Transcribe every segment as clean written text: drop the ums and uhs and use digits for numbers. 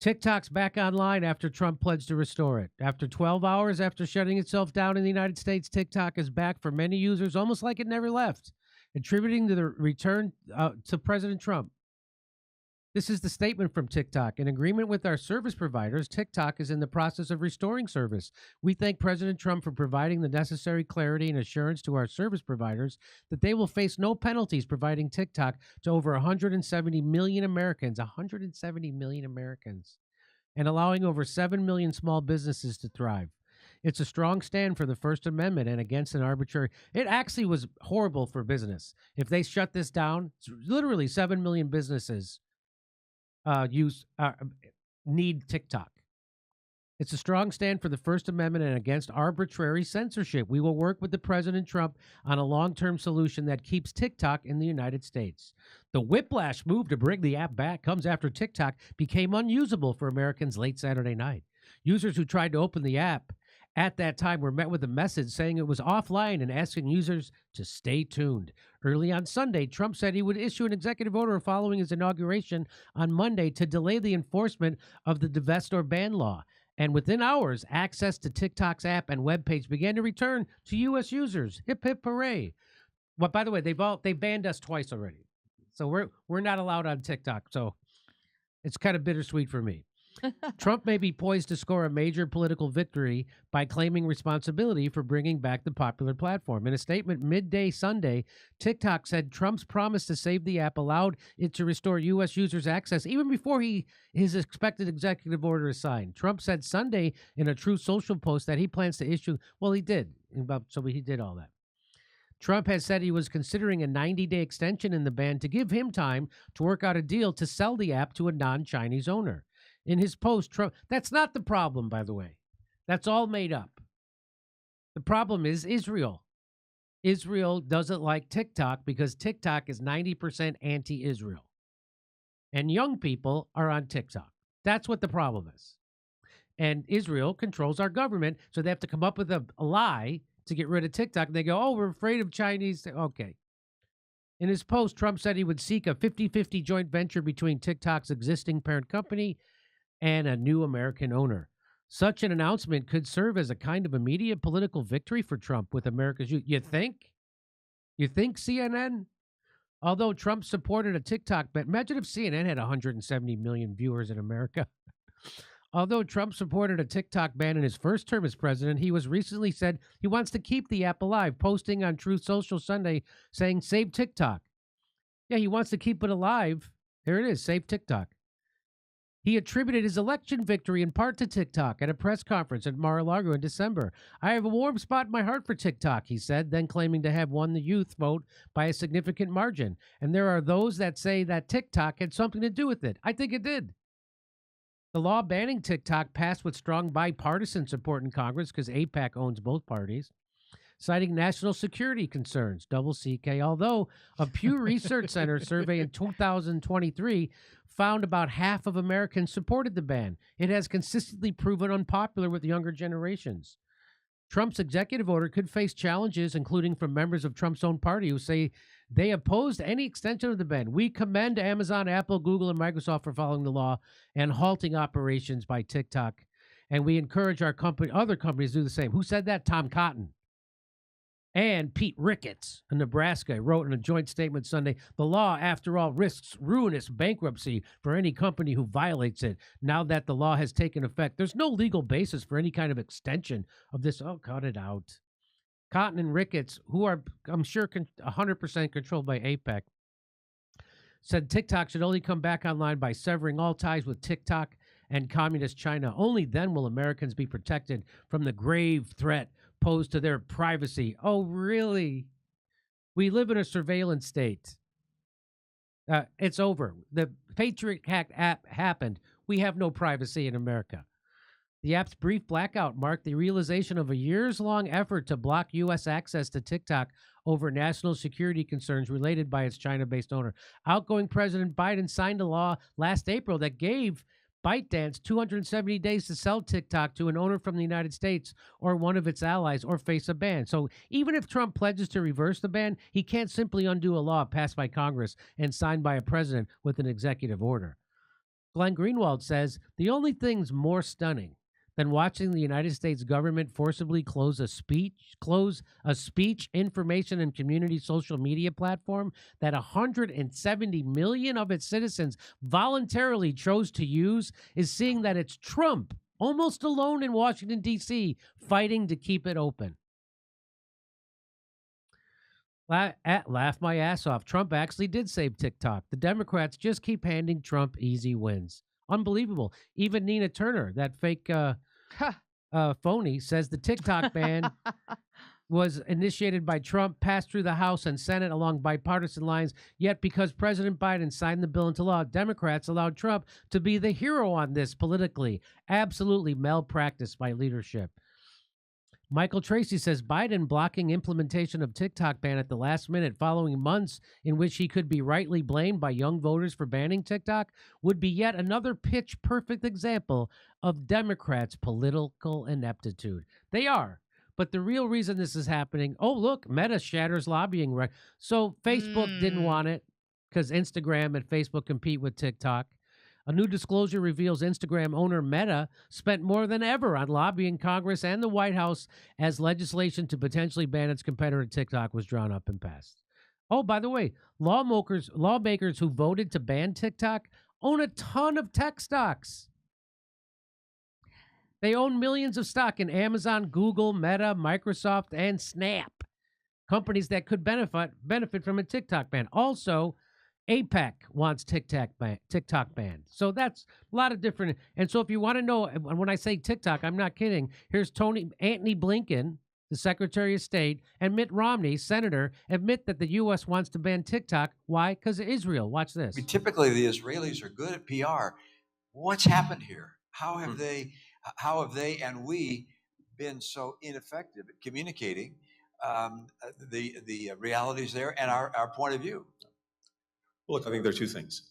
TikTok's back online after Trump pledged to restore it. After 12 hours after shutting itself down in the United States, TikTok is back for many users, almost like it never left, attributing to the return to President Trump. This is the statement from TikTok. In agreement with our service providers, TikTok is in the process of restoring service. We thank President Trump for providing the necessary clarity and assurance to our service providers that they will face no penalties providing TikTok to over 170 million Americans, 170 million Americans, and allowing over 7 million small businesses to thrive. It's a strong stand for the First Amendment and against an arbitrary. It actually was horrible for business. If they shut this down, literally 7 million businesses need TikTok. It's a strong stand for the First Amendment and against arbitrary censorship. We will work with the President Trump on a long-term solution that keeps TikTok in the United States. The whiplash move to bring the app back comes after TikTok became unusable for Americans late Saturday night. Users who tried to open the app at that time were met with a message saying it was offline and asking users to stay tuned. Early on Sunday, Trump said he would issue an executive order following his inauguration on Monday to delay the enforcement of the divest or ban law. And within hours, access to TikTok's app and webpage began to return to U.S. users. Hip, hip, hooray. But by the way, they banned us twice already. So we're not allowed on TikTok. So it's kind of bittersweet for me. Trump may be poised to score a major political victory by claiming responsibility for bringing back the popular platform. In a statement midday Sunday, TikTok said Trump's promise to save the app allowed it to restore U.S. users access even before his expected executive order is signed. Trump said Sunday in a Truth Social post that he plans to issue, well, he did. So he did all that. Trump has said he was considering a 90-day extension in the ban to give him time to work out a deal to sell the app to a non-Chinese owner. In his post, Trump, that's not the problem, by the way. That's all made up. The problem is Israel. Israel doesn't like TikTok because TikTok is 90% anti-Israel. And young people are on TikTok. That's what the problem is. And Israel controls our government, so they have to come up with a lie to get rid of TikTok. And they go, oh, we're afraid of Chinese. Okay. In his post, Trump said he would seek a 50-50 joint venture between TikTok's existing parent company and a new American owner. Such an announcement could serve as a kind of immediate political victory for Trump with America's youth. You think? You think, CNN? Although Trump supported a TikTok ban, imagine if CNN had 170 million viewers in America. Although Trump supported a TikTok ban in his first term as president, he was recently said he wants to keep the app alive, posting on Truth Social Sunday saying, save TikTok. Yeah, he wants to keep it alive. There it is, save TikTok. He attributed his election victory in part to TikTok at a press conference at Mar-a-Lago in December. I have a warm spot in my heart for TikTok, he said, then claiming to have won the youth vote by a significant margin. And there are those that say that TikTok had something to do with it. I think it did. The law banning TikTok passed with strong bipartisan support in Congress because AIPAC owns both parties, citing national security concerns, double CK, although a Pew Research Center survey in 2023 found about half of Americans supported the ban. It has consistently proven unpopular with younger generations. Trump's executive order could face challenges, including from members of Trump's own party who say they opposed any extension of the ban. We commend Amazon, Apple, Google, and Microsoft for following the law and halting operations by TikTok. And we encourage our other companies to do the same. Who said that? Tom Cotton. And Pete Ricketts in Nebraska wrote in a joint statement Sunday, the law, after all, risks ruinous bankruptcy for any company who violates it. Now that the law has taken effect, there's no legal basis for any kind of extension of this. Oh, cut it out. Cotton and Ricketts, who are, I'm sure, 100% controlled by AIPAC, said TikTok should only come back online by severing all ties with TikTok and communist China. Only then will Americans be protected from the grave threat posed to their privacy. Oh, really? We live in a surveillance state. It's over. The Patriot Act app happened. We have no privacy in America. The app's brief blackout marked the realization of a years-long effort to block U.S. access to TikTok over national security concerns related by its China-based owner. Outgoing President Biden signed a law last April that gave ByteDance 270 days to sell TikTok to an owner from the United States or one of its allies or face a ban. So even if Trump pledges to reverse the ban, he can't simply undo a law passed by Congress and signed by a president with an executive order. Glenn Greenwald says, the only thing's more stunning than watching the United States government forcibly close a speech, information, and community social media platform that 170 million of its citizens voluntarily chose to use is seeing that it's Trump, almost alone in Washington, D.C., fighting to keep it open. Laugh my ass off. Trump actually did save TikTok. The Democrats just keep handing Trump easy wins. Unbelievable. Even Nina Turner, that fake phony, says the TikTok ban was initiated by Trump, passed through the House and Senate along bipartisan lines, yet because President Biden signed the bill into law, Democrats allowed Trump to be the hero on this politically. Absolutely malpractice by leadership. Michael Tracy says Biden blocking implementation of TikTok ban at the last minute following months in which he could be rightly blamed by young voters for banning TikTok would be yet another pitch-perfect example of Democrats' political ineptitude. They are. But the real reason this is happening, oh, look, Meta shatters lobbying. So Facebook didn't want it because Instagram and Facebook compete with TikTok. A new disclosure reveals Instagram owner Meta spent more than ever on lobbying Congress and the White House as legislation to potentially ban its competitor TikTok was drawn up and passed. Oh, by the way, lawmakers who voted to ban TikTok own a ton of tech stocks. They own millions of stock in Amazon, Google, Meta, Microsoft, and Snap, companies that could benefit from a TikTok ban. Also, AIPAC wants TikTok banned. So that's a lot of different. And so if you want to know, when I say TikTok, I'm not kidding. Here's Antony Blinken, the Secretary of State, and Mitt Romney, Senator, admit that the U.S. wants to ban TikTok. Why? Because of Israel. Watch this. I mean, typically, the Israelis are good at PR. What's happened here? How have they and we been so ineffective at communicating the realities there and our point of view? Well, look, I think there are two things.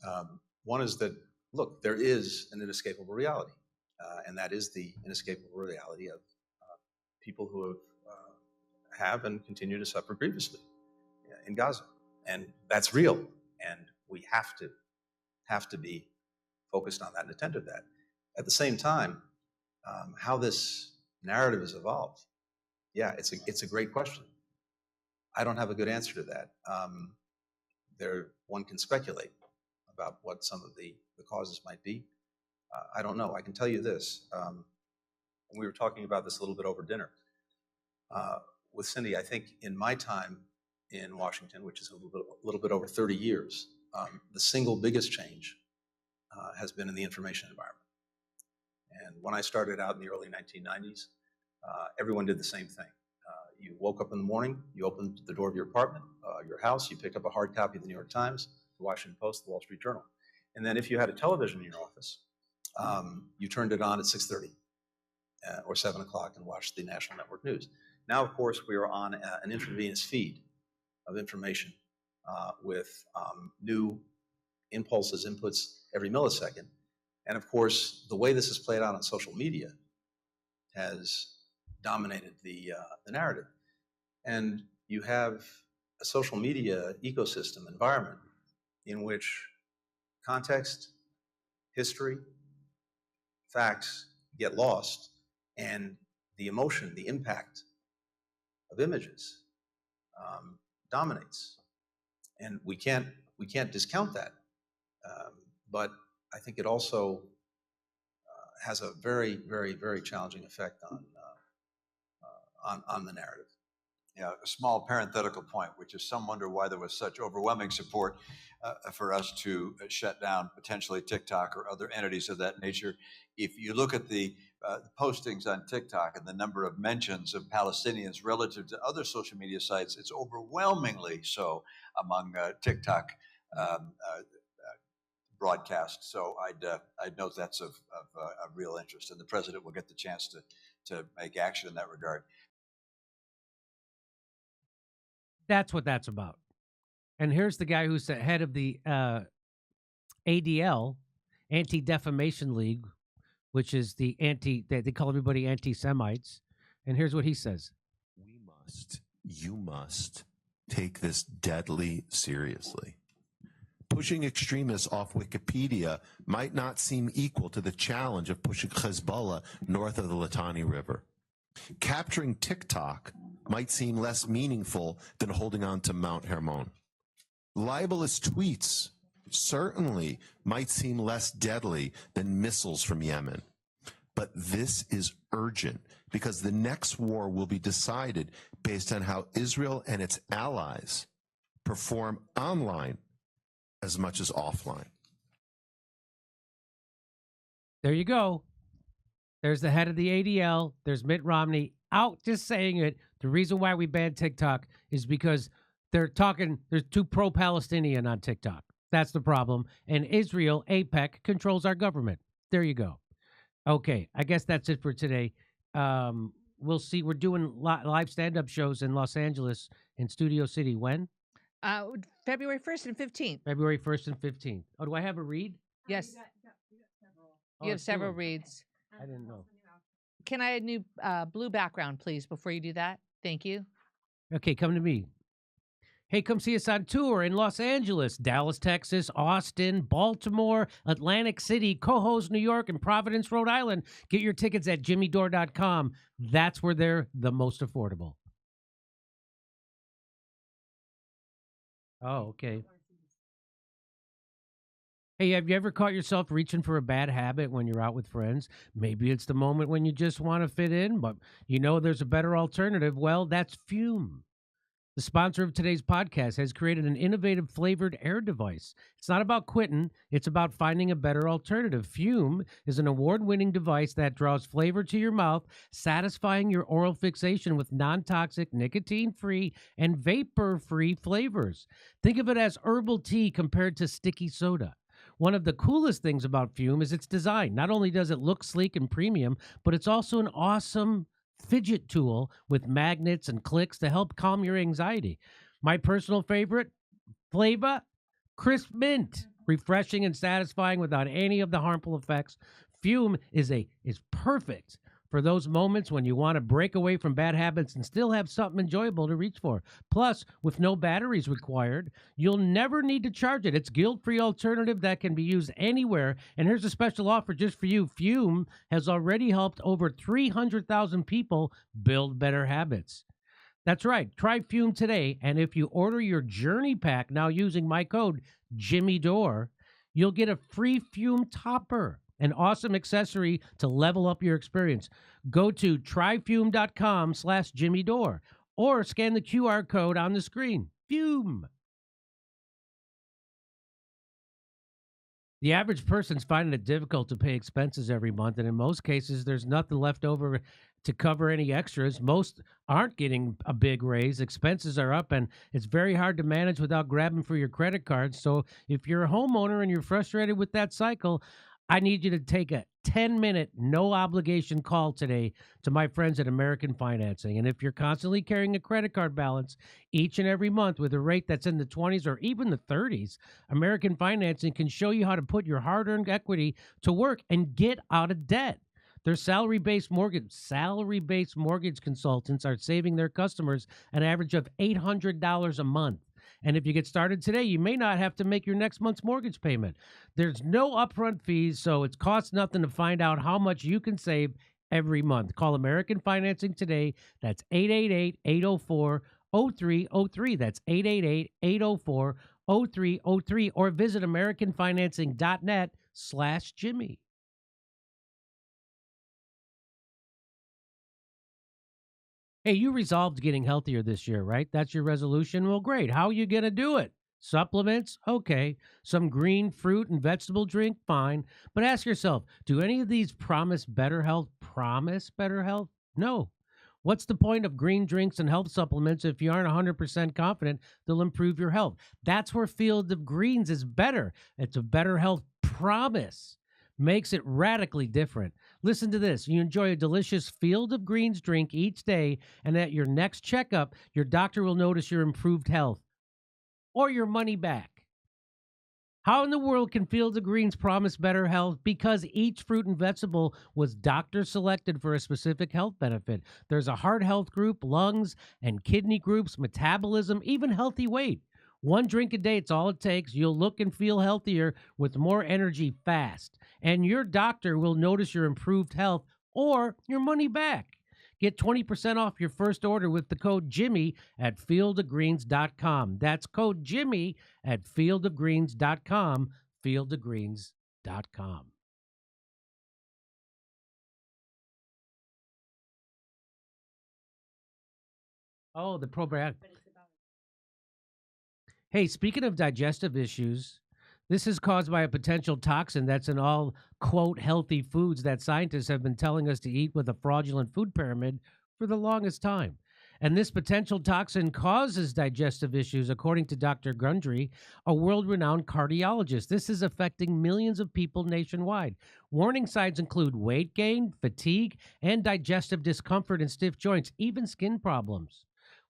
One is that, look, there is an inescapable reality, and that is the inescapable reality of people who have and continue to suffer grievously in Gaza, and that's real, and we have to be focused on that and attentive to that. At the same time, how this narrative has evolved, yeah, it's a great question. I don't have a good answer to that. One can speculate about what some of the causes might be. I don't know. I can tell you this. And we were talking about this a little bit over dinner with Cindy. I think in my time in Washington, which is a little bit over 30 years, the single biggest change has been in the information environment. And when I started out in the early 1990s, everyone did the same thing. You woke up in the morning, you opened the door of your apartment, your house, you picked up a hard copy of the New York Times, the Washington Post, the Wall Street Journal. And then if you had a television in your office, you turned it on at 6:30 or 7 o'clock and watched the national network news. Now, of course, we are on an intravenous feed of information with new impulses, inputs every millisecond. And of course, the way this is played out on social media has dominated the narrative. And you have a social media ecosystem environment in which context, history, facts get lost, and the emotion, the impact of images dominates. And we can't discount that. But I think it also has a very, very, very challenging effect on the narrative. Yeah, a small parenthetical point, which is some wonder why there was such overwhelming support for us to shut down potentially TikTok or other entities of that nature. If you look at the postings on TikTok and the number of mentions of Palestinians relative to other social media sites, it's overwhelmingly so among TikTok broadcasts. So I'd note that's of real interest, and the president will get the chance to make action in that regard. That's what that's about. And here's the guy who's the head of the ADL, Anti-Defamation League, which is they call everybody anti-Semites. And here's what he says. You must take this deadly seriously. Pushing extremists off Wikipedia might not seem equal to the challenge of pushing Hezbollah north of the Litani River. Capturing TikTok might seem less meaningful than holding on to Mount Hermon. Libelous tweets certainly might seem less deadly than missiles from Yemen. But this is urgent because the next war will be decided based on how Israel and its allies perform online as much as offline. There you go. There's the head of the ADL. There's Mitt Romney out just saying it. The reason why we banned TikTok is because they're talking, there's too pro-Palestinian on TikTok. That's the problem. And Israel, AIPAC, controls our government. There you go. Okay, I guess that's it for today. We'll see. We're doing live stand-up shows in Los Angeles in Studio City. When? February 1st and 15th. February 1st and 15th. Oh, do I have a read? Yes. Oh, You have it's several doing- reads. I didn't know. Can I have a new blue background, please, before you do that? Thank you. Okay, come to me. Hey, come see us on tour in Los Angeles, Dallas, Texas, Austin, Baltimore, Atlantic City, Cohoes, New York, and Providence, Rhode Island. Get your tickets at jimmydore.com. That's where they're the most affordable. Oh, okay. Hey, have you ever caught yourself reaching for a bad habit when you're out with friends? Maybe it's the moment when you just want to fit in, but you know there's a better alternative. Well, that's Fume. The sponsor of today's podcast has created an innovative flavored air device. It's not about quitting. It's about finding a better alternative. Fume is an award-winning device that draws flavor to your mouth, satisfying your oral fixation with non-toxic, nicotine-free, and vapor-free flavors. Think of it as herbal tea compared to sticky soda. One of the coolest things about Fume is its design. Not only does it look sleek and premium, but it's also an awesome fidget tool with magnets and clicks to help calm your anxiety. My personal favorite flavor, crisp mint, refreshing and satisfying without any of the harmful effects. Fume is perfect for those moments when you want to break away from bad habits and still have something enjoyable to reach for. Plus, with no batteries required, you'll never need to charge it. It's guilt-free alternative that can be used anywhere. And here's a special offer just for you. Fume has already helped over 300,000 people build better habits. That's right. Try Fume today. And if you order your Journey Pack now using my code JimmyDore, you'll get a free Fume topper. An awesome accessory to level up your experience. Go to tryfume.com/JimmyDore or scan the QR code on the screen. Fume. The average person's finding it difficult to pay expenses every month, and in most cases, there's nothing left over to cover any extras. Most aren't getting a big raise. Expenses are up, and it's very hard to manage without grabbing for your credit cards. So if you're a homeowner and you're frustrated with that cycle, I need you to take a 10-minute, no-obligation call today to my friends at American Financing. And if you're constantly carrying a credit card balance each and every month with a rate that's in the 20s or even the 30s, American Financing can show you how to put your hard-earned equity to work and get out of debt. Their salary-based mortgage consultants are saving their customers an average of $800 a month. And if you get started today, you may not have to make your next month's mortgage payment. There's no upfront fees, so it costs nothing to find out how much you can save every month. Call American Financing today. That's 888-804-0303. That's 888-804-0303. Or visit AmericanFinancing.net/Jimmy. Hey, you resolved getting healthier this year, right? That's your resolution? Well, great. How are you going to do it? Supplements? Okay. Some green fruit and vegetable drink? Fine. But ask yourself, do any of these promise better health? Promise better health? No. What's the point of green drinks and health supplements if you aren't 100% confident they'll improve your health? That's where Field of Greens is better. It's a better health promise. Makes it radically different. Listen to this. You enjoy a delicious Field of Greens drink each day, and at your next checkup, your doctor will notice your improved health or your money back. How in the world can Field of Greens promise better health? Because each fruit and vegetable was doctor selected for a specific health benefit. There's a heart health group, lungs and kidney groups, metabolism, even healthy weight. One drink a day, it's all it takes. You'll look and feel healthier with more energy fast. And your doctor will notice your improved health or your money back. Get 20% off your first order with the code Jimmy at fieldofgreens.com. That's code Jimmy at fieldofgreens.com, fieldofgreens.com. Oh, the probiotic. Hey, speaking of digestive issues, this is caused by a potential toxin that's in all, quote, healthy foods that scientists have been telling us to eat with a fraudulent food pyramid for the longest time. And this potential toxin causes digestive issues, according to Dr. Gundry, a world-renowned cardiologist. This is affecting millions of people nationwide. Warning signs include weight gain, fatigue, and digestive discomfort and stiff joints, even skin problems.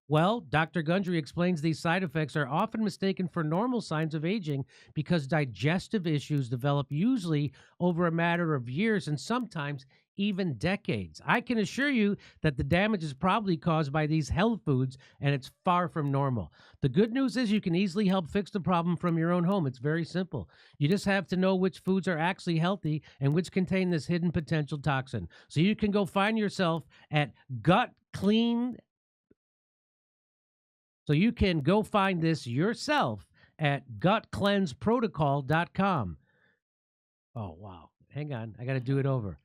Well, Dr. Gundry explains these side effects are often mistaken for normal signs of aging because digestive issues develop usually over a matter of years and sometimes even decades. I can assure you that the damage is probably caused by these health foods, and it's far from normal. The good news is you can easily help fix the problem from your own home. It's very simple. You just have to know which foods are actually healthy and which contain this hidden potential toxin. So you can go find yourself at Gut Clean. So you can go find this yourself at gutcleanseprotocol.com. Oh, wow. Hang on. I got to do it over.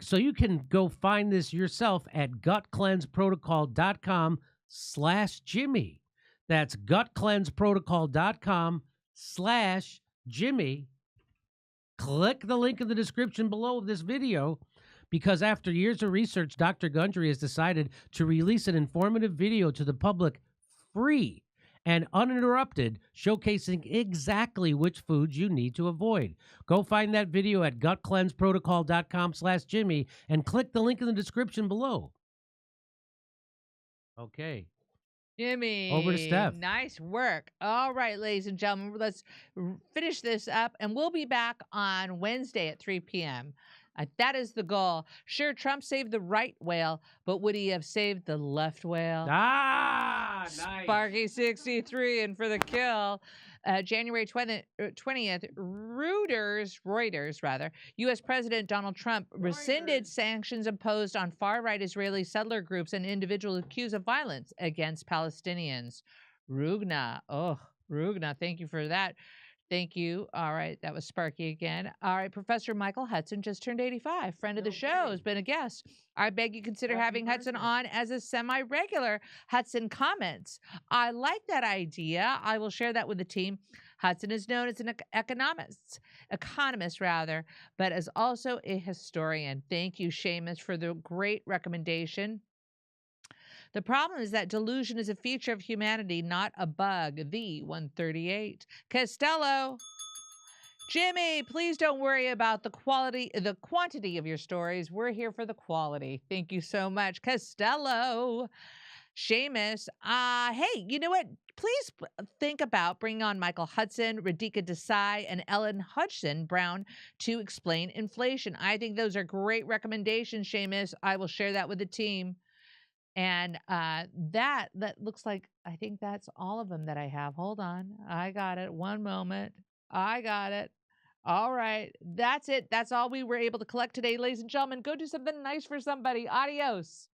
So you can go find this yourself at gutcleanseprotocol.com/Jimmy. That's gutcleanseprotocol.com/Jimmy. Click the link in the description below of this video, because after years of research, Dr. Gundry has decided to release an informative video to the public free and uninterrupted, showcasing exactly which foods you need to avoid. Go find that video at gutcleanseprotocol.com/Jimmy and click the link in the description below. Okay. Jimmy, over to Steph. Nice work. All right, ladies and gentlemen, let's finish this up, and we'll be back on Wednesday at 3 p.m. That is the goal. Sure, Trump saved the right whale, but would he have saved the left whale? Ah, nice. Sparky 63 and for the kill. January 20th, Reuters, U.S. President Donald Trump rescinded sanctions imposed on far-right Israeli settler groups and individuals accused of violence against Palestinians. Rugna, thank you for that. Thank you. All right, that was Sparky again. All right, Professor Michael Hudson just turned 85. Friend of the show, has been a guest. I beg you consider having Hudson on as a semi-regular. Hudson comments, I like that idea. I will share that with the team. Hudson is known as an economist, but as also a historian. Thank you, Seamus, for the great recommendation. The problem is that delusion is a feature of humanity, not a bug. The 138. Costello. Jimmy, please don't worry about the quantity of your stories. We're here for the quality. Thank you so much, Costello. Seamus, hey, you know what? Please think about bringing on Michael Hudson, Radhika Desai, and Ellen Hodgson Brown to explain inflation. I think those are great recommendations, Seamus. I will share that with the team. And that looks like, I think that's all of them that I have. Hold on. I got it. One moment. I got it. All right. That's it. That's all we were able to collect today, ladies and gentlemen. Go do something nice for somebody. Adios.